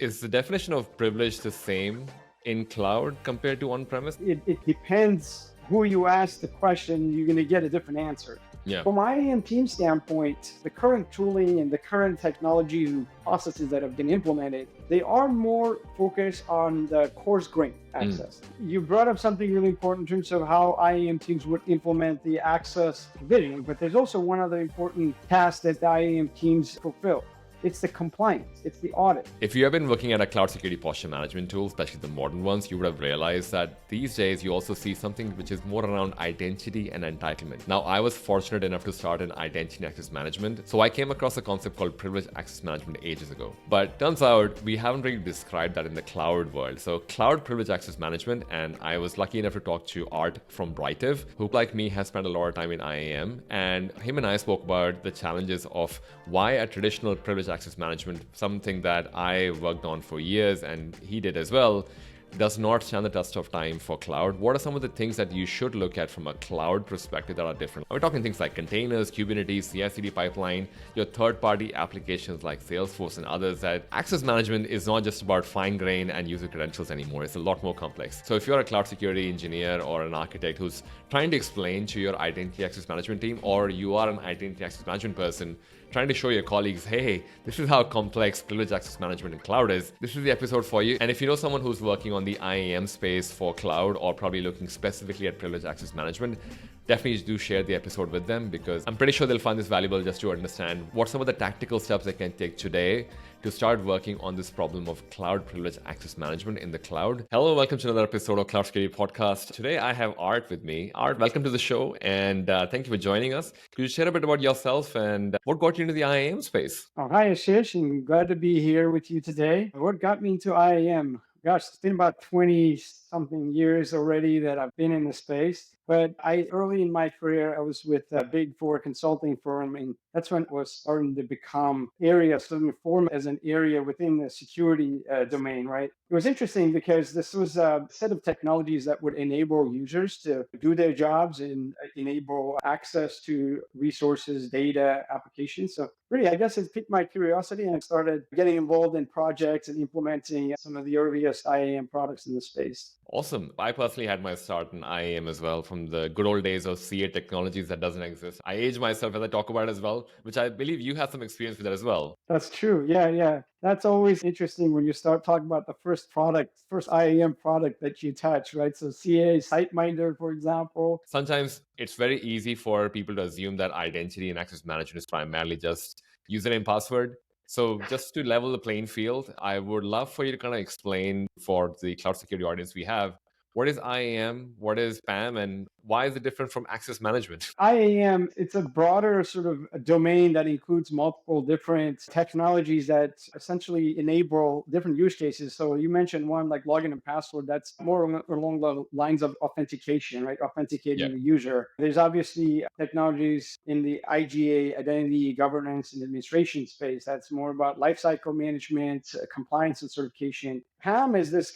Is the definition of privilege the same in cloud compared to on-premise? It depends who you ask the question, you're going to get a different answer. Yeah. From my IAM team standpoint, the current tooling and the current technology and processes that have been implemented, they are more focused on the coarse grain access. You brought up something really important in terms of how IAM teams would implement the access provisioning, but there's also one other important task that the IAM teams fulfill. It's the compliance, it's the audit. If you have been looking at a cloud security posture management tool, especially the modern ones, you would have realized that these days you also see something which is more around identity and entitlement. Now, I was fortunate enough to start in identity and access management, so I came across a concept called privileged access management ages ago. But turns out we haven't really described that in the cloud world. So cloud privileged access management, and I was lucky enough to talk to Art from Britive, who like me has spent a lot of time in IAM, and him and I spoke about the challenges of why a traditional privileged access management, something that I worked on for years and he did as well, does not stand the test of time for cloud. What are some of the things that you should look at from a cloud perspective that are different? We're talking things like containers, Kubernetes, CI/CD pipeline, your third-party applications like Salesforce and others. That access management is not just about fine grain and user credentials anymore. It's a lot more complex. So if you're a cloud security engineer or an architect who's trying to explain to your identity access management team, or you are an identity access management person trying to show your colleagues, hey, this is how complex privileged access management in cloud is, this is the episode for you. And if you know someone who's working on the IAM space for cloud or probably looking specifically at privileged access management, definitely do share the episode with them, because I'm pretty sure they'll find this valuable just to understand what some of the tactical steps they can take today to start working on this problem of cloud privileged access management in the cloud. Hello, welcome to another episode of Cloud Security Podcast. Today I have Art with me. Art, welcome to the show, and thank you for joining us. Could you share a bit about yourself and what got you into the IAM space? Oh, hi, Ashish, and glad to be here with you today. What got me into IAM? Gosh, it's been about 20 something years already that I've been in the space. But early in my career, I was with a big four consulting firm, and that's when it was starting to become starting to form as an area within the security domain, right? It was interesting because this was a set of technologies that would enable users to do their jobs and enable access to resources, data, applications. So really, I guess it piqued my curiosity, and I started getting involved in projects and implementing some of the earliest IAM products in the space. Awesome. I personally had my start in IAM as well, from the good old days of CA technologies that doesn't exist. I age myself as I talk about it as well, which I believe you have some experience with that as well. That's true. Yeah. That's always interesting when you start talking about the first IAM product that you touch, right? So CA, SiteMinder, for example. Sometimes it's very easy for people to assume that identity and access management is primarily just username, password. So just to level the playing field, I would love for you to kind of explain for the cloud security audience we have, what is IAM, what is PAM, and why is it different from access management? IAM, it's a broader sort of a domain that includes multiple different technologies that essentially enable different use cases. So you mentioned one like login and password, that's more along the lines of authentication, right? Yeah. Authenticating the user. There's obviously technologies in the IGA, identity governance and administration space. That's more about lifecycle management, compliance and certification. PAM is this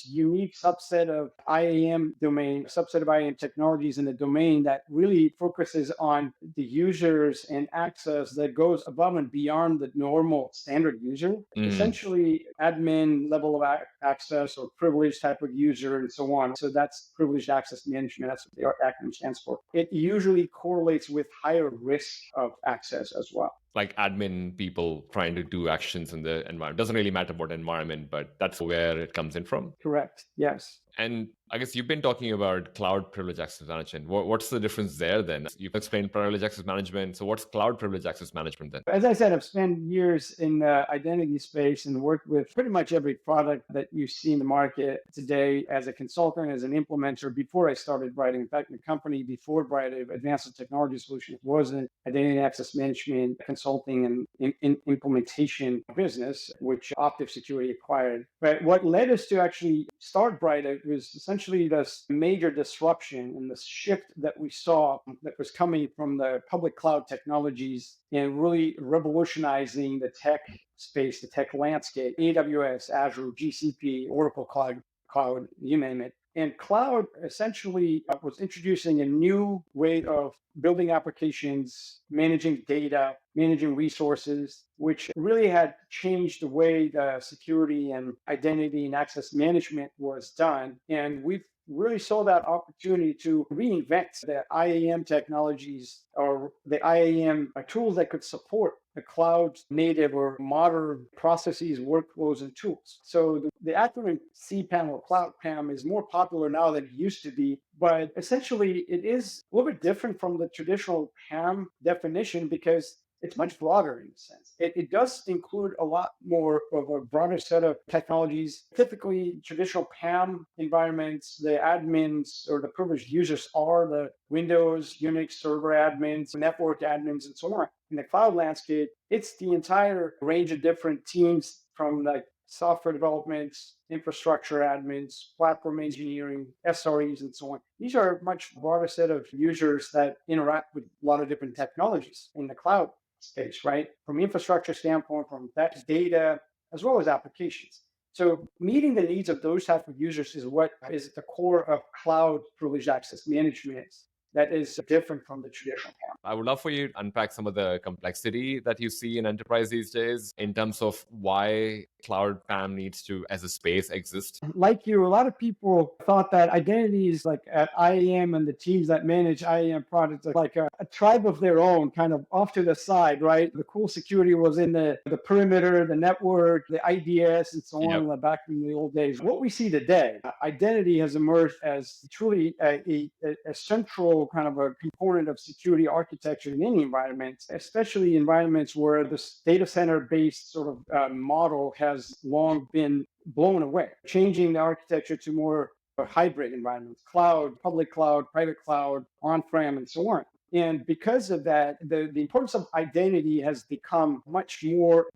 unique subset of IAM domain, subset of IAM technologies in the domain that really focuses on the users and access that goes above and beyond the normal standard user, essentially admin level of access or privileged type of user and so on. So that's privileged access management. That's what the acronym stands for. It usually correlates with higher risk of access as well. Like admin people trying to do actions in the environment. Doesn't really matter what environment, but that's where it comes in from. Correct. Yes. And I guess you've been talking about cloud privilege access management. What's the difference there then? You've explained privilege access management. So what's cloud privilege access management then? As I said, I've spent years in the identity space and worked with pretty much every product that you see in the market today as a consultant, as an implementer before I started Britive. In fact, the company before Britive, Advanced Technology Solutions, was an identity and access management consulting and implementation business, which Optiv Security acquired. But what led us to actually start Britive was essentially this major disruption and the shift that we saw that was coming from the public cloud technologies and really revolutionizing the tech space, the tech landscape, AWS, Azure, GCP, Oracle Cloud, you name it. And cloud essentially was introducing a new way of building applications, managing data, managing resources, which really had changed the way the security and identity and access management was done. And we've really saw that opportunity to reinvent the IAM technologies or the IAM tools that could support the cloud native or modern processes, workflows, and tools. So the acronym CPAM or Cloud PAM is more popular now than it used to be, but essentially it is a little bit different from the traditional PAM definition because it's much broader in a sense. It does include a lot more of a broader set of technologies. Typically, traditional PAM environments, the admins or the privileged users are the Windows, Unix server admins, network admins, and so on. In the cloud landscape, it's the entire range of different teams from like software development, infrastructure admins, platform engineering, SREs, and so on. These are a much broader set of users that interact with a lot of different technologies in the cloud space, right? From infrastructure standpoint, from that data, as well as applications. So meeting the needs of those type of users is what is at the core of cloud privileged access management that is different from the traditional PAM. I would love for you to unpack some of the complexity that you see in enterprise these days in terms of why cloud PAM needs to, as a space, exist. Like you, a lot of people thought that identity is like at IAM and the teams that manage IAM products are like a tribe of their own, kind of off to the side, right? The cool security was in the perimeter, the network, the IDS, and so on, back in the old days. What we see today, identity has emerged as truly a central kind of a component of security architecture in any environment, especially environments where this data center based sort of model has long been blown away, changing the architecture to more hybrid environments, cloud, public cloud, private cloud, on-prem, and so on. And because of that, the importance of identity has become much more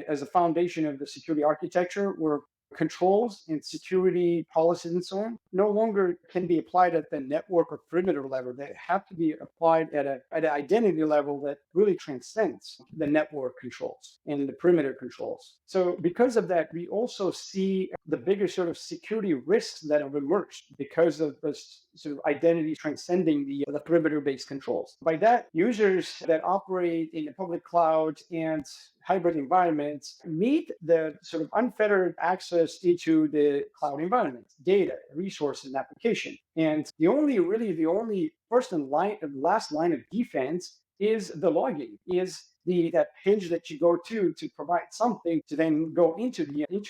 as a foundation of the security architecture, where controls and security policies and so on no longer can be applied at the network or perimeter level. They have to be applied at an identity level that really transcends the network controls and the perimeter controls. So because of that, we also see the bigger sort of security risks that have emerged because of this sort of identity transcending the perimeter-based controls. By that, users that operate in the public cloud and hybrid environments need the sort of unfettered access into the cloud environment, data, resources, and application. And the only first and last line of defense is the login, is that hinge that you go to provide something to then go into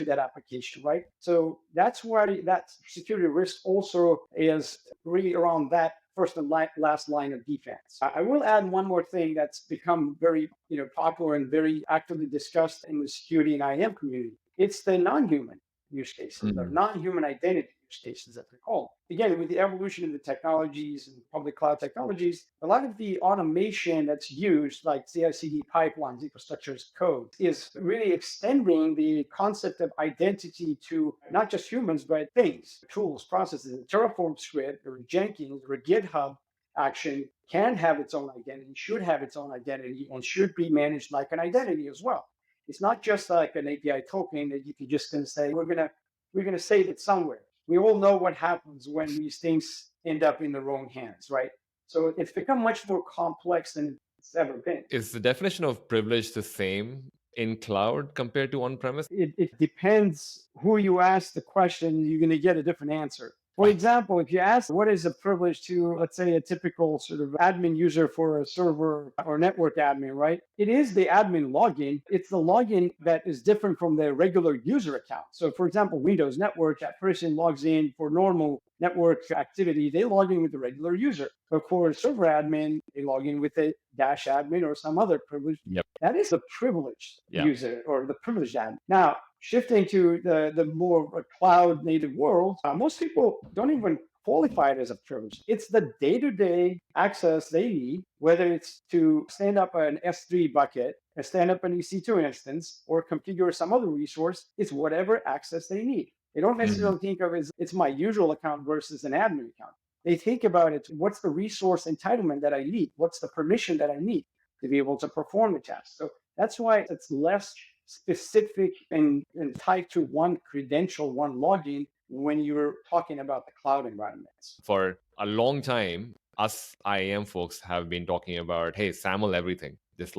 that application, right? So that's why that security risk also is really around that first and last line of defense. I will add one more thing that's become very popular and very actively discussed in the security and IAM community. It's the non-human use cases, or non-human identity use cases that they're called. Again, with the evolution of the technologies and public cloud technologies, a lot of the automation that's used, like CI/CD pipelines, infrastructure as code, is really extending the concept of identity to not just humans, but things, tools, processes. Terraform script or Jenkins or GitHub action can have its own identity, should have its own identity, and should be managed like an identity as well. It's not just like an API token that you can just gonna say, we're gonna save it somewhere. We all know what happens when these things end up in the wrong hands, right? So it's become much more complex than it's ever been. Is the definition of privilege the same in cloud compared to on-premise? It depends who you ask the question, you're going to get a different answer. For example, if you ask what is a privilege to, let's say, a typical sort of admin user for a server or network admin, right? It is the admin login. It's the login that is different from the regular user account. So for example, Windows network, that person logs in for normal network activity, they log in with the regular user. But for server admin, they log in with a dash admin or some other privilege. That is the privileged user or the privileged admin. Now, shifting to the more cloud native world, most people don't even qualify it as a privilege. It's the day-to-day access they need, whether it's to stand up an S3 bucket, or stand up an EC2 instance, or configure some other resource. It's whatever access they need. They don't necessarily think of it as it's my usual account versus an admin account. They think about it, what's the resource entitlement that I need? What's the permission that I need to be able to perform the task? So that's why it's less specific and tied to one credential, one login, when you're talking about the cloud environments. For a long time, us IAM folks have been talking about, hey, SAML everything. Just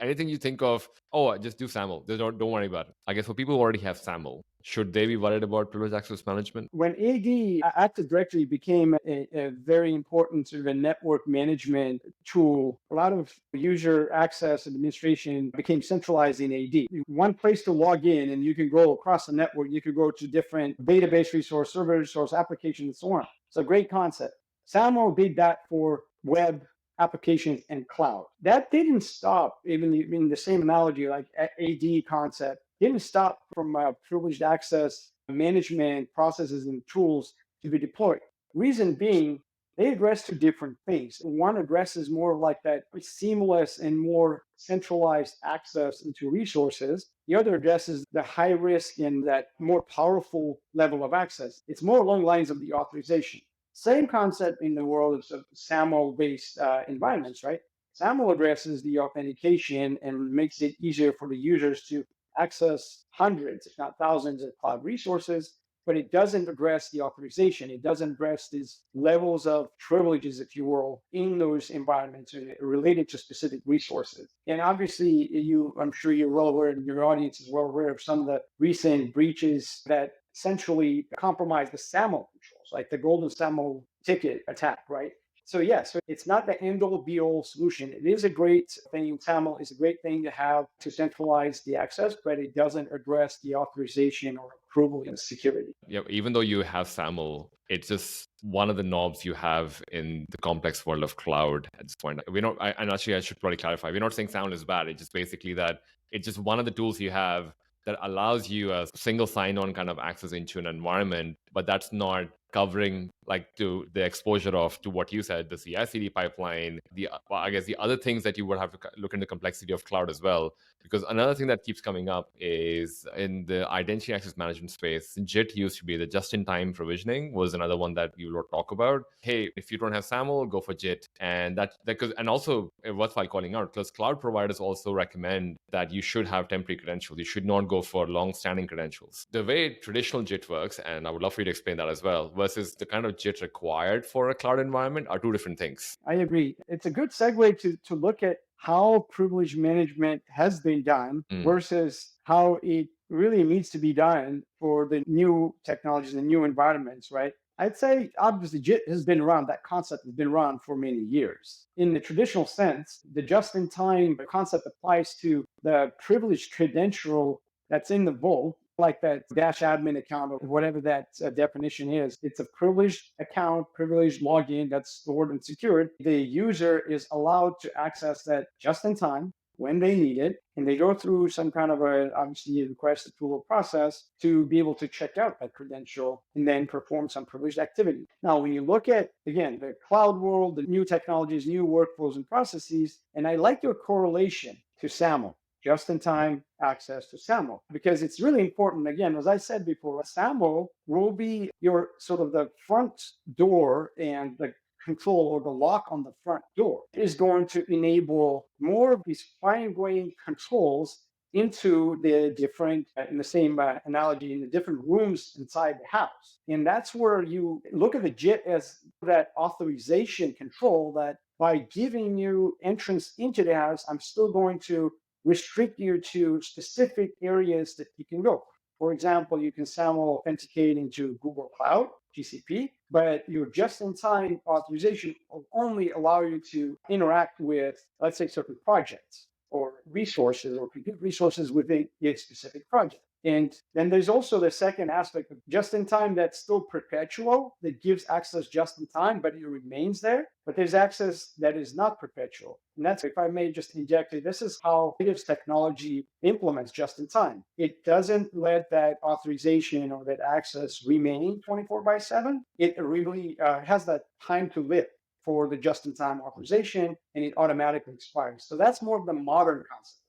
anything you think of, oh, just do SAML. Just don't worry about it. I guess for people who already have SAML, should they be worried about privileged access management? When Active Directory became a very important sort of a network management tool, a lot of user access and administration became centralized in AD. One place to log in, and you can go across the network. You could go to different database resource, server resource, applications, and so on. It's a great concept. SAML did that for web applications and cloud. That didn't stop, even in the same analogy, like AD concept, didn't stop from privileged access management processes and tools to be deployed. Reason being, they address two different things. One addresses more like that seamless and more centralized access into resources. The other addresses the high risk and that more powerful level of access. It's more along the lines of the authorization. Same concept in the world of SAML-based environments, right? SAML addresses the authentication and makes it easier for the users to access hundreds, if not thousands, of cloud resources, but it doesn't address the authorization. It doesn't address these levels of privileges, if you will, in those environments related to specific resources. And obviously, I'm sure you're well aware, and your audience is well aware of some of the recent breaches that essentially compromise the SAML controls, like the golden SAML ticket attack, right? So it's not the end-all be-all solution. It is a great thing. SAML is a great thing to have to centralize the access, but it doesn't address the authorization or approval and security. Yeah, even though you have SAML, it's just one of the knobs you have in the complex world of cloud at this point. And actually I should probably clarify, we're not saying SAML is bad. It's just basically that it's just one of the tools you have that allows you a single sign-on kind of access into an environment, but that's not covering like to the exposure of to what you said, the CI/CD pipeline, I guess the other things that you would have to look into complexity of cloud as well. Because another thing that keeps coming up is in the identity access management space, JIT used to be the just-in-time provisioning was another one that you will talk about. Hey, if you don't have SAML, go for JIT, and and also worthwhile calling out because cloud providers also recommend that you should have temporary credentials. You should not go for long-standing credentials. The way traditional JIT works, and I would love for you to explain that as well, versus the kind of JIT required for a cloud environment are two different things. I agree. It's a good segue to look at how privilege management has been done versus how it really needs to be done for the new technologies and new environments, right? I'd say obviously JIT has been around, that concept has been around for many years. In the traditional sense, the just-in-time concept applies to the privileged credential that's in the vault, like that dash admin account or whatever that definition is. It's a privileged account, privileged login that's stored and secured. The user is allowed to access that just in time when they need it, and they go through some kind of obviously request approval process to be able to check out that credential and then perform some privileged activity. Now, when you look at, again, the cloud world, the new technologies, new workflows and processes, and I like your correlation to SAML, just-in-time access to SAML, because it's really important. Again, as I said before, SAML will be your sort of the front door, and the control or the lock on the front door is going to enable more of these fine-grained controls into the different, in the same analogy, in the different rooms inside the house. And that's where you look at the JIT as that authorization control, that by giving you entrance into the house, I'm still going to restrict you to specific areas that you can go. For example, you can SAML authenticate into Google Cloud, GCP, but your just-in-time authorization will only allow you to interact with, let's say, certain projects or resources or compute resources within a specific project. And then there's also the second aspect of just-in-time that's still perpetual, that gives access just in time, but it remains there. But there's access that is not perpetual. And that's, if I may just inject it, this is how Native's technology implements just-in-time. It doesn't let that authorization or that access remain 24/7. It really has that time to live for the just-in-time authorization, and it automatically expires. So that's more of the modern concept.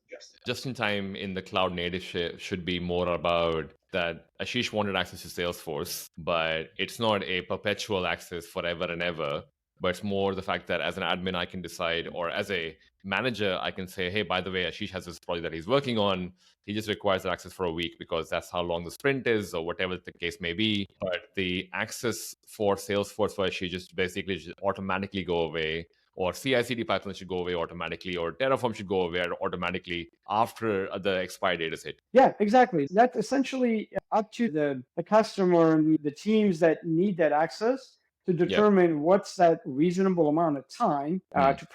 Just-in-time in the cloud native should be more about that Ashish wanted access to Salesforce, but it's not a perpetual access forever and ever. but it's more the fact that as an admin, I can decide, or as a manager, I can say, hey, by the way, Ashish has this project that he's working on. He just requires access for a week because that's how long the sprint is, or whatever the case may be. But the access for Salesforce for Ashish just basically just automatically go away, or CI/CD pipeline should go away automatically, or Terraform should go away automatically after the expiry date is hit. Yeah, exactly. That's essentially up to the customer and the teams that need that access to determine what's that reasonable amount of time to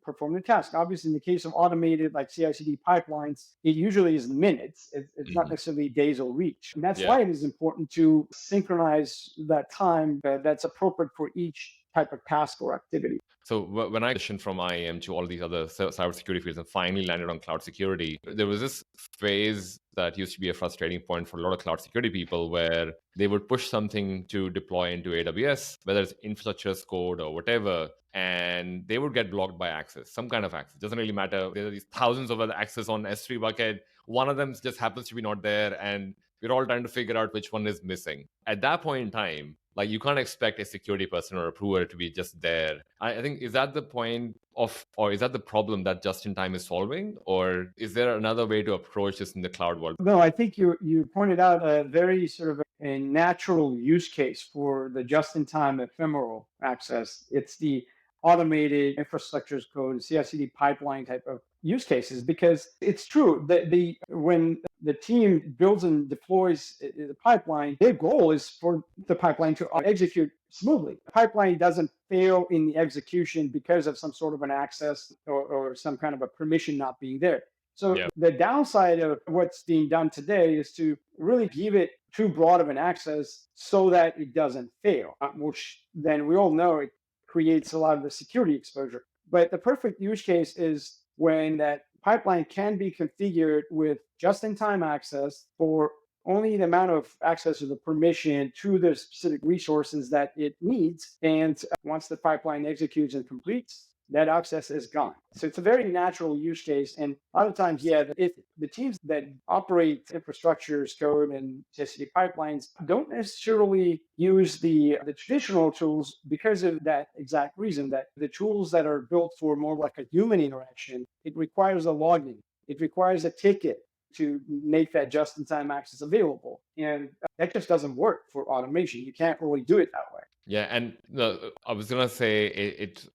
perform the task. Obviously, in the case of automated like CI/CD pipelines, it usually is minutes. It's not necessarily days or weeks. And that's why it is important to synchronize that time that's appropriate for each type of task or activity. So when I transitioned from IAM to all these other cybersecurity fields and finally landed on cloud security, there was this phase that used to be a frustrating point for a lot of cloud security people where they would push something to deploy into AWS, whether it's infrastructure as code or whatever, and they would get blocked by access, some kind of access. Doesn't really matter. There are these thousands of other access on S3 bucket. One of them just happens to be not there, and we're all trying to figure out which one is missing. At that point in time, like you can't expect a security person or approver to be just there. I think, is that the point of, or is that the problem that just in time is solving? Or is there another way to approach this in the cloud world? No, I think you pointed out a very sort of a natural use case for the just-in-time ephemeral access. It's the automated infrastructure as code, CI/CD pipeline type of use cases, because it's true that when the team builds and deploys the pipeline, their goal is for the pipeline to execute smoothly. The pipeline doesn't fail in the execution because of some sort of an access or some kind of a permission not being there. So the downside of what's being done today is to really give it too broad of an access so that it doesn't fail, which then we all know it creates a lot of the security exposure. But the perfect use case is when that pipeline can be configured with just-in-time access for only the amount of access or the permission to the specific resources that it needs. And once the pipeline executes and completes, that access is gone. So it's a very natural use case. And a lot of times, if the teams that operate infrastructure as code and CI/CD pipelines don't necessarily use the traditional tools because of that exact reason, that the tools that are built for more like a human interaction, it requires a login, it requires a ticket to make that just-in-time access available. And that just doesn't work for automation. You can't really do it that way. Yeah, and I was gonna say it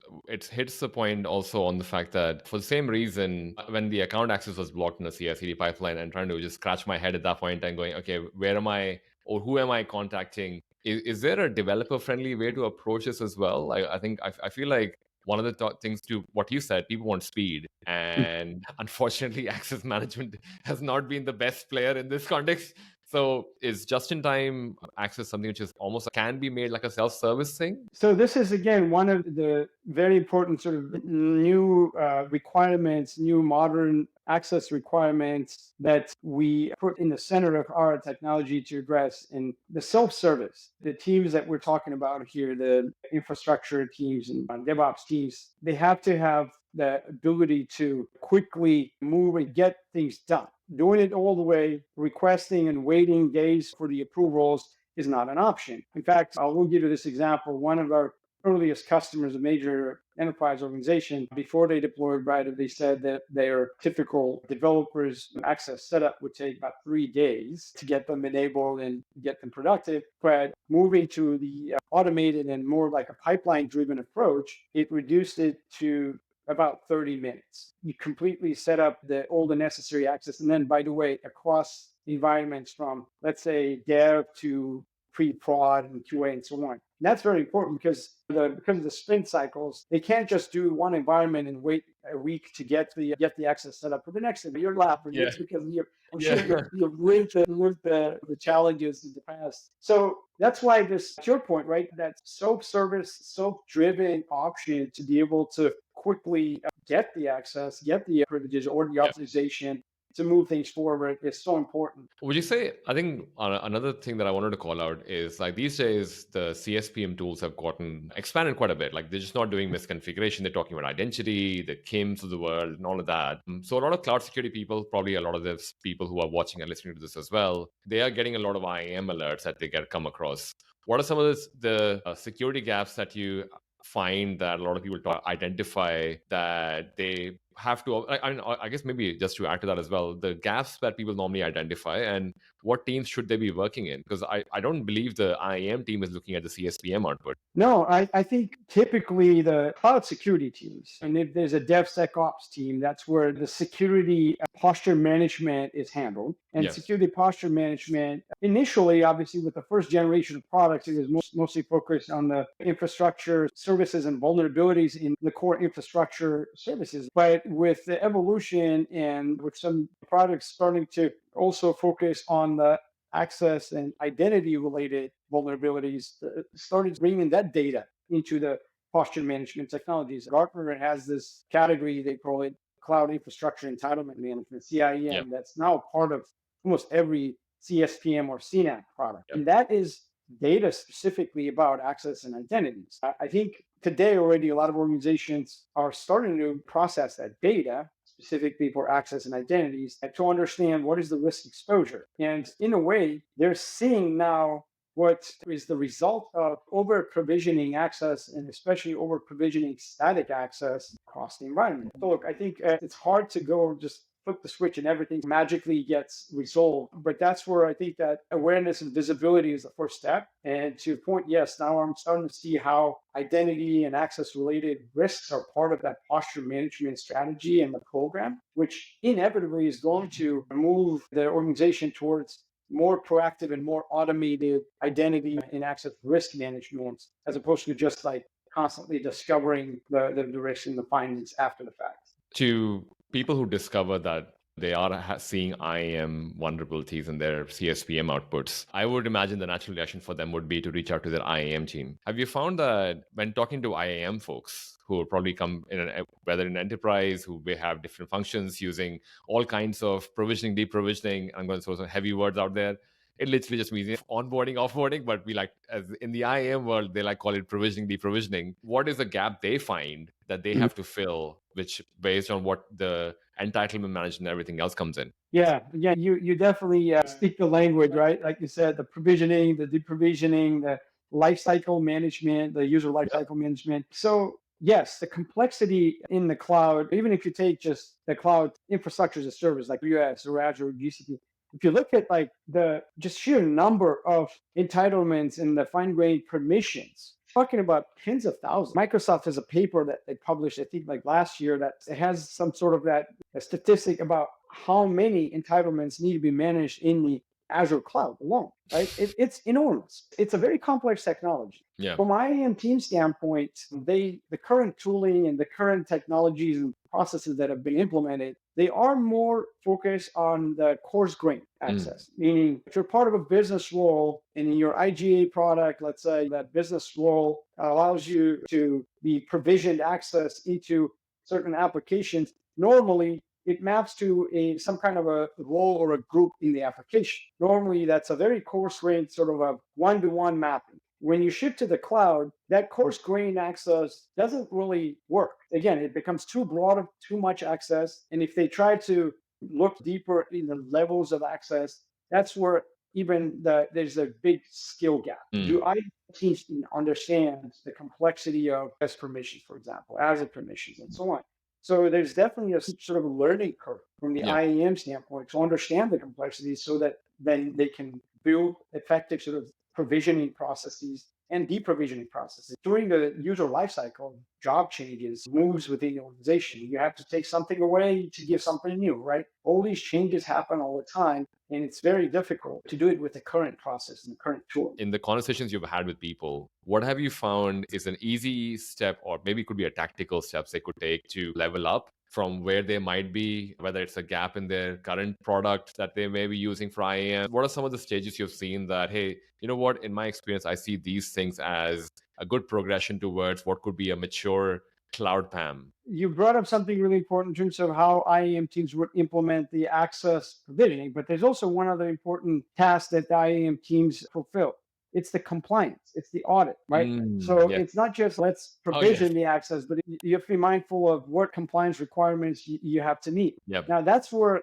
hits the point also on the fact that for the same reason, when the account access was blocked in the CI/CD pipeline, and trying to just scratch my head at that point and going, okay, where am I, or who am I contacting? Is there a developer-friendly way to approach this as well? I think I feel like one of the things to what you said, people want speed, and unfortunately, access management has not been the best player in this context. So is just-in-time access something which is almost can be made like a self-service thing? So this is again one of the very important sort of new requirements, new modern access requirements that we put in the center of our technology to address in the self-service. The teams that we're talking about here, the infrastructure teams and DevOps teams, they have to have the ability to quickly move and get things done. Doing it all the way, requesting and waiting days for the approvals is not an option. In fact, I will give you this example. One of our earliest customers, a major enterprise organization, before they deployed Britive, they said that their typical developers access setup would take about 3 days to get them enabled and get them productive. But moving to the automated and more like a pipeline-driven approach, it reduced it to about 30 minutes. You completely set up all the necessary access. And then, by the way, across environments from, let's say, dev to pre-prod and QA and so on. And that's very important because of the sprint cycles, they can't just do one environment and wait a week to get the access set up for the next thing. You're laughing because you've lived the challenges in the past. So that's why this, to your point, right, that self-service, self-driven option to be able to quickly get the access, get the privileges or the authorization to move things forward is so important. Would you say, I think another thing that I wanted to call out is like these days, the CSPM tools have gotten expanded quite a bit. Like they're just not doing misconfiguration. They're talking about identity, the KIMs of the world and all of that. So a lot of cloud security people, probably a lot of the people who are watching and listening to this as well, they are getting a lot of IAM alerts that they come across. What are some of the security gaps that you find that a lot of people identify that they have to, I guess maybe just to add to that as well, the gaps that people normally identify and what teams should they be working in? Because I don't believe the IAM team is looking at the CSPM output. No, I think typically the cloud security teams, and if there's a DevSecOps team, that's where the security posture management is handled. And Yes. security posture management, initially, obviously, with the first generation of products, it was mostly focused on the infrastructure services and vulnerabilities in the core infrastructure services. But with the evolution and with some products starting to also focus on the access and identity related vulnerabilities, started bringing that data into the posture management technologies. Gartner has this category, they call it cloud infrastructure entitlement management, CIEM, that's now part of almost every CSPM or CNAP product. And that is data specifically about access and identities. I think today already a lot of organizations are starting to process that data specifically for access and identities to understand what is the risk exposure. And in a way, they're seeing now what is the result of over provisioning access and especially over provisioning static access across the environment. So look, I think it's hard to go just flip the switch and everything magically gets resolved. But that's where I think that awareness and visibility is the first step. And to your point, yes, now I'm starting to see how identity and access related risks are part of that posture management strategy and the program, which inevitably is going to move the organization towards more proactive and more automated identity and access risk management, as opposed to just like constantly discovering the risks and the findings after the fact. To people who discover that they are seeing IAM vulnerabilities in their CSPM outputs, I would imagine the natural reaction for them would be to reach out to their IAM team. Have you found that when talking to IAM folks who will probably come in, whether in enterprise, who may have different functions using all kinds of provisioning, deprovisioning, I'm going to throw some heavy words out there, it literally just means onboarding, offboarding, but we like, as in the IAM world, they like call it provisioning, deprovisioning. What is the gap they find that they have to fill, which based on what the entitlement management and everything else comes in? Yeah, you definitely speak the language, right? Like you said, the provisioning, the deprovisioning, the lifecycle management, the user lifecycle management. So yes, the complexity in the cloud, even if you take just the cloud infrastructure as a service like AWS or Azure or GCP, if you look at like the just sheer number of entitlements and the fine-grained permissions, talking about tens of thousands. Microsoft has a paper that they published, I think like last year, that it has some sort of that a statistic about how many entitlements need to be managed in the Azure cloud alone, right? It's enormous. It's a very complex technology. Yeah. From IAM team standpoint, the current tooling and the current technologies and processes that have been implemented, they are more focused on the coarse grain access, meaning if you're part of a business role and in your IGA product, let's say that business role allows you to be provisioned access into certain applications, normally it maps to some kind of a role or a group in the application. Normally, that's a very coarse-grained sort of a one-to-one mapping. When you shift to the cloud, that coarse-grained access doesn't really work. Again, it becomes too broad, too much access. And if they try to look deeper in the levels of access, that's where even there's a big skill gap. Do I teams understand the complexity of S permissions, for example, Azure permissions, and so on? So there's definitely a sort of a learning curve from the IAM standpoint to understand the complexities so that then they can build effective sort of provisioning processes and deprovisioning processes. During the user lifecycle, job changes, moves within the organization. You have to take something away to give something new, right? All these changes happen all the time, and it's very difficult to do it with the current process and the current tool. In the conversations you've had with people, what have you found is an easy step, or maybe it could be a tactical steps they could take to level up from where they might be, whether it's a gap in their current product that they may be using for IAM? What are some of the stages you've seen that, hey, you know what, in my experience, I see these things as a good progression towards what could be a mature cloud PAM? You brought up something really important in terms of how IAM teams would implement the access provisioning, but there's also one other important task that the IAM teams fulfill. it's the compliance, it's the audit, right? So Yes. it's not just let's Oh, yes. provision the access, but you have to be mindful of what compliance requirements you have to meet. Yep. Now, that's where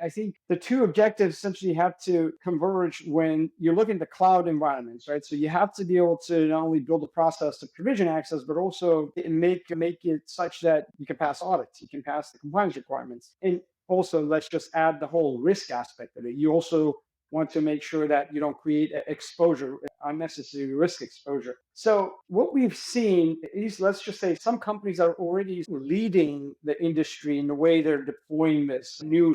I think the two objectives essentially have to converge when you're looking at the cloud environments, right? So you have to be able to not only build a process to provision access, but also make it such that you can pass audits, you can pass the compliance requirements. And also, let's just add the whole risk aspect of it. You also want to make sure that you don't create exposure, unnecessary risk exposure. So what we've seen is, let's just say some companies are already leading the industry in the way they're deploying this new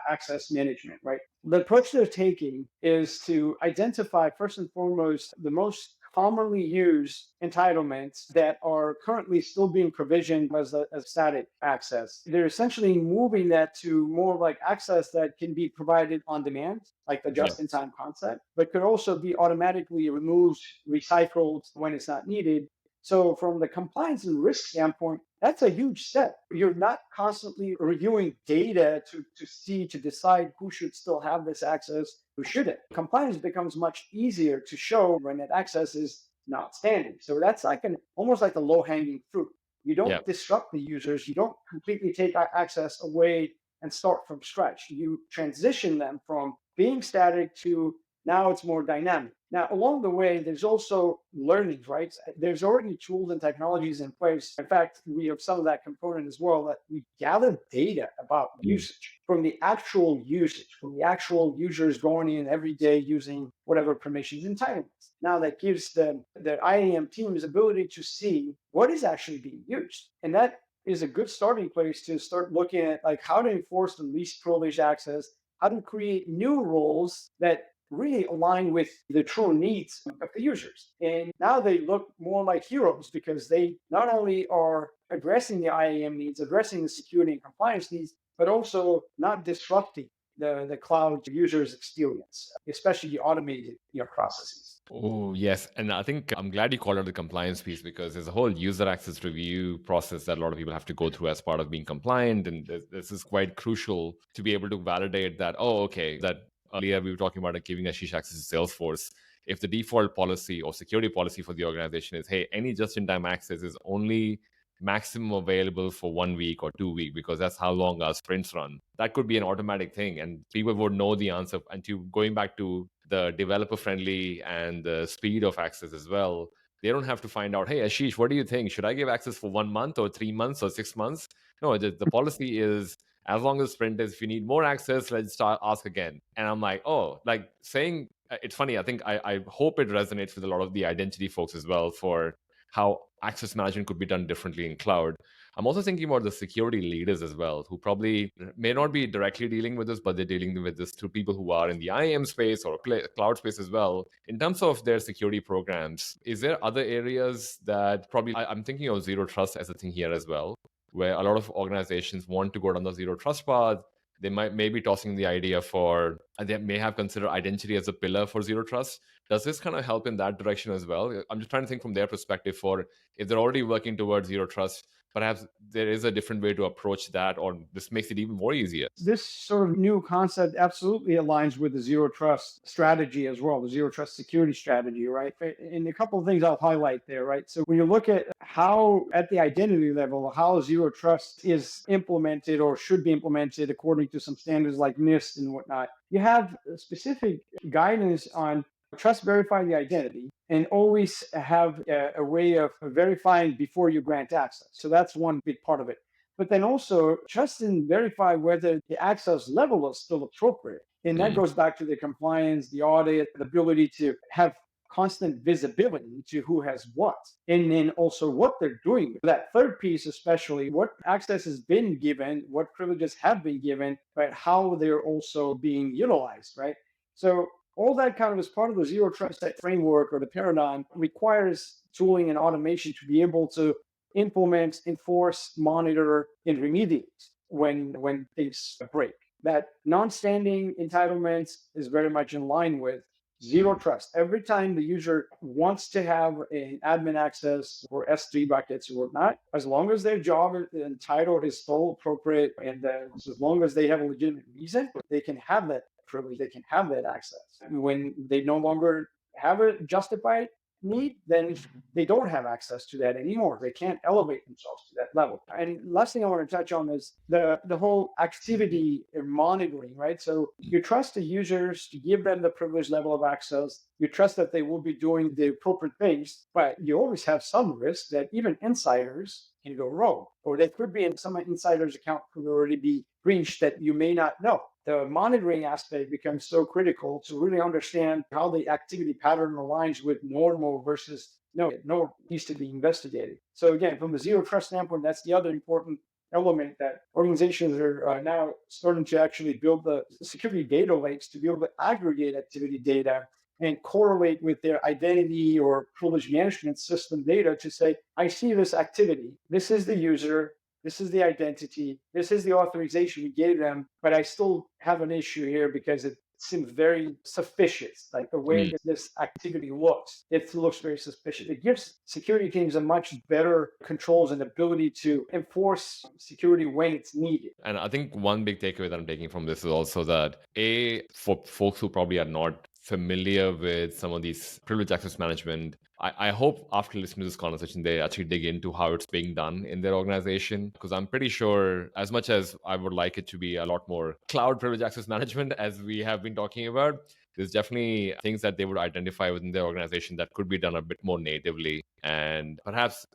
access management, right? The approach they're taking is to identify first and foremost the most commonly used entitlements that are currently still being provisioned as static access. They're essentially moving that to more like access that can be provided on demand, like the Yep. just-in-time concept, but could also be automatically removed, recycled when it's not needed. So from the compliance and risk standpoint, that's a huge step. You're not constantly reviewing data to decide who should still have this access, who shouldn't. Compliance becomes much easier to show when that access is not standing. So that's like an almost like the low-hanging fruit. You don't Yep. disrupt the users, you don't completely take access away and start from scratch. You transition them from being static to now it's more dynamic. Now, along the way, there's also learnings, right? There's already tools and technologies in place. In fact, we have some of that component as well, that we gather data about Mm. usage from the actual usage, from the actual users going in every day using whatever permissions entitlements. Now that gives the IAM team's ability to see what is actually being used. And that is a good starting place to start looking at like how to enforce the least privileged access, how to create new roles that really align with the true needs of the users. And now they look more like heroes because they not only are addressing the IAM needs, addressing the security and compliance needs, but also not disrupting the cloud users' experience, especially the automated processes. Oh, yes. And I think I'm glad you called out the compliance piece because there's a whole user access review process that a lot of people have to go through as part of being compliant. And this is quite crucial to be able to validate that, oh, okay, that earlier we were talking about giving Ashish access to Salesforce. If the default policy or security policy for the organization is, hey, any just in time access is only maximum available for 1 week or 2 weeks because that's how long our sprints run. That could be an automatic thing, and people would know the answer. And to going back to the developer friendly and the speed of access as well, they don't have to find out, hey, Ashish, what do you think? Should I give access for 1 month or 3 months or 6 months? No, the policy is as long as sprint is, if you need more access, let's start ask again. And I'm like, oh, like saying, it's funny. I think I hope it resonates with a lot of the identity folks as well for how access management could be done differently in cloud. I'm also thinking about the security leaders as well, who probably may not be directly dealing with this, but they're dealing with this through people who are in the IAM space or cloud space as well. In terms of their security programs, is there other areas that probably, I'm thinking of zero trust as a thing here as well, where a lot of organizations want to go down the zero trust path. They might maybe tossing the idea for, they may have considered identity as a pillar for zero trust. Does this kind of help in that direction as well? I'm just trying to think from their perspective for if they're already working towards zero trust, perhaps there is a different way to approach that, or this makes it even more easier. This sort of new concept absolutely aligns with the zero trust strategy as well, the zero trust security strategy, right? And a couple of things I'll highlight there, right? So when you look at how, at the identity level, how zero trust is implemented or should be implemented according to some standards like NIST and whatnot, you have specific guidance on trust verify the identity and always have a way of verifying before you grant access. So that's one big part of it. But then also trust and verify whether the access level is still appropriate. And that Mm. goes back to the compliance, the audit, the ability to have constant visibility to who has what, and then also what they're doing. That third piece, especially what access has been given, what privileges have been given, right? How they're also being utilized, right? So all that kind of as part of the zero trust framework or the paradigm requires tooling and automation to be able to implement, enforce, monitor, and remediate when things break. That non-standing entitlements is very much in line with zero trust. Every time the user wants to have an admin access or S3 buckets or whatnot, as long as their job and title is still appropriate and as long as they have a legitimate reason, they can have that privilege, they can have that access. When they no longer have a justified need, then they don't have access to that anymore. They can't elevate themselves to that level. And last thing I want to touch on is the whole activity monitoring, right? So you trust the users to give them the privileged level of access. You trust that they will be doing the appropriate things, but you always have some risk that even insiders can go rogue, or they could be in some insider's account could already be breached that you may not know. The monitoring aspect becomes so critical to really understand how the activity pattern aligns with normal versus no needs to be investigated. So again, from a zero trust standpoint, that's the other important element that organizations are now starting to actually build the security data lakes to be able to aggregate activity data and correlate with their identity or privilege management system data to say, I see this activity. This is the user. This is the identity. This is the authorization we gave them, but I still have an issue here because it seems very suspicious. Like the way that this activity looks, it looks very suspicious. It gives security teams a much better controls and ability to enforce security when it's needed. And I think one big takeaway that I'm taking from this is also that for folks who probably are not familiar with some of these privilege access management, I hope after listening to this conversation, they actually dig into how it's being done in their organization. Because I'm pretty sure, as much as I would like it to be a lot more cloud privilege access management, as we have been talking about, there's definitely things that they would identify within their organization that could be done a bit more natively. And perhaps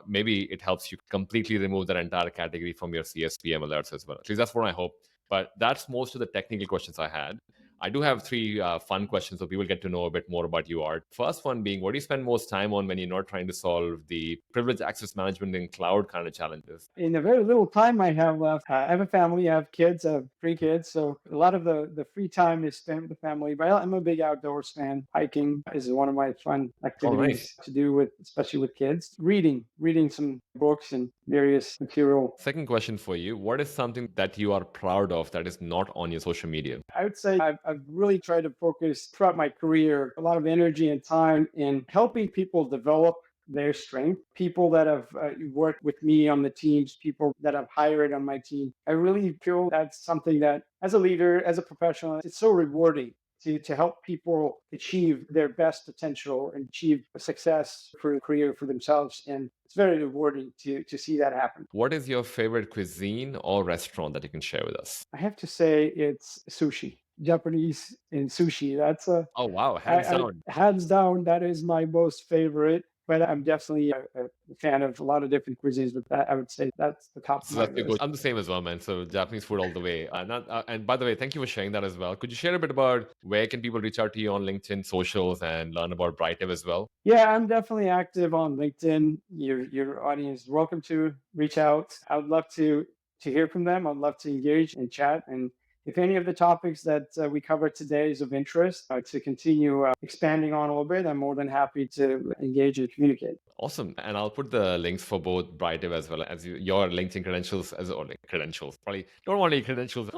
maybe it helps you completely remove that entire category from your CSPM alerts as well. At least that's what I hope. But that's most of the technical questions I had. I do have three fun questions so people get to know a bit more about you, Art. First one being, what do you spend most time on when you're not trying to solve the privilege access management in cloud kind of challenges? In the very little time I have left, I have a family, I have kids, I have 3 kids. So a lot of the free time is spent with the family. But I'm a big outdoors fan. Hiking is one of my fun activities to do with, especially with kids. Reading some books and various material. Second question for you. What is something that you are proud of that is not on your social media? I would say I've really tried to focus throughout my career a lot of energy and time in helping people develop their strength. People that have worked with me on the teams, people that I've hired on my team. I really feel that's something that, as a leader, as a professional, it's so rewarding to help people achieve their best potential and achieve success for a career for themselves. And it's very rewarding to see that happen. What is your favorite cuisine or restaurant that you can share with us? I have to say it's sushi. Japanese and sushi. That's Oh, wow. Hands down. hands down, that is my most favorite. But I'm definitely a fan of a lot of different cuisines. But that, I would say that's the top of So my that's your list. go. I'm the same as well, man. So Japanese food all the way. And by the way, thank you for sharing that as well. Could you share a bit about where can people reach out to you on LinkedIn, socials, and learn about Britive as well? Yeah, I'm definitely active on LinkedIn. Your audience is welcome to reach out. I would love to hear from them. I'd love to engage and chat. And if any of the topics that we covered today is of interest to continue expanding on a little bit, I'm more than happy to engage and communicate. Awesome. And I'll put the links for both Britive as well as your LinkedIn credentials credentials. Probably don't want any credentials.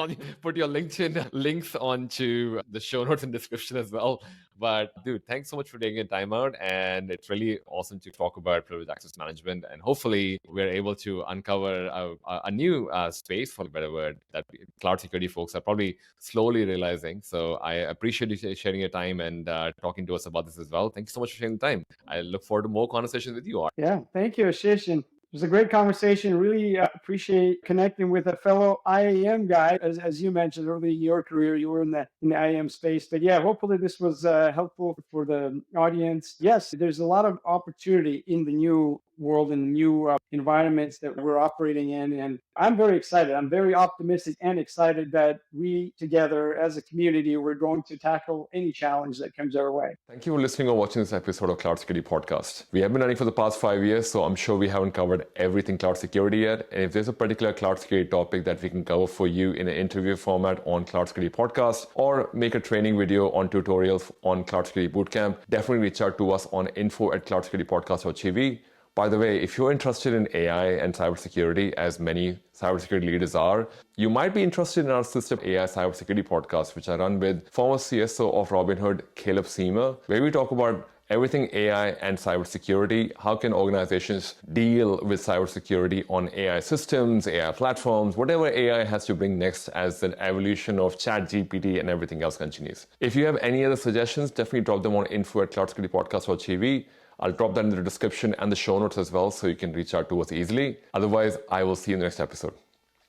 Put your LinkedIn links onto the show notes and description as well. But dude, thanks so much for taking your time out. And it's really awesome to talk about privileged access management. And hopefully we're able to uncover a new space, for a better word, that cloud security folks are probably slowly realizing. So I appreciate you sharing your time and talking to us about this as well. Thank you so much for sharing the time. I look forward to more conversations with you, Art. Yeah, thank you, Ashish. And it was a great conversation. Really appreciate connecting with a fellow IAM guy. As you mentioned early in your career, you were in the IAM space. But yeah, hopefully this was helpful for the audience. Yes, there's a lot of opportunity in the new world and new environments that we're operating in. And I'm very excited. I'm very optimistic and excited that we together as a community, we're going to tackle any challenge that comes our way. Thank you for listening or watching this episode of Cloud Security Podcast. We have been running for the past 5 years, so I'm sure we haven't covered everything cloud security yet. And if there's a particular cloud security topic that we can cover for you in an interview format on Cloud Security Podcast, or make a training video on tutorials on Cloud Security Bootcamp, definitely reach out to us on info@cloudsecuritypodcast.tv. By the way, if you're interested in AI and cybersecurity, as many cybersecurity leaders are, you might be interested in our System AI Cybersecurity podcast, which I run with former CSO of Robinhood, Caleb Seamer, where we talk about everything AI and cybersecurity. How can organizations deal with cybersecurity on AI systems, AI platforms, whatever AI has to bring next as the evolution of ChatGPT and everything else continues. If you have any other suggestions, definitely drop them on info@cloudsecuritypodcast.tv. I'll drop that in the description and the show notes as well so you can reach out to us easily. Otherwise, I will see you in the next episode.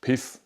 Peace.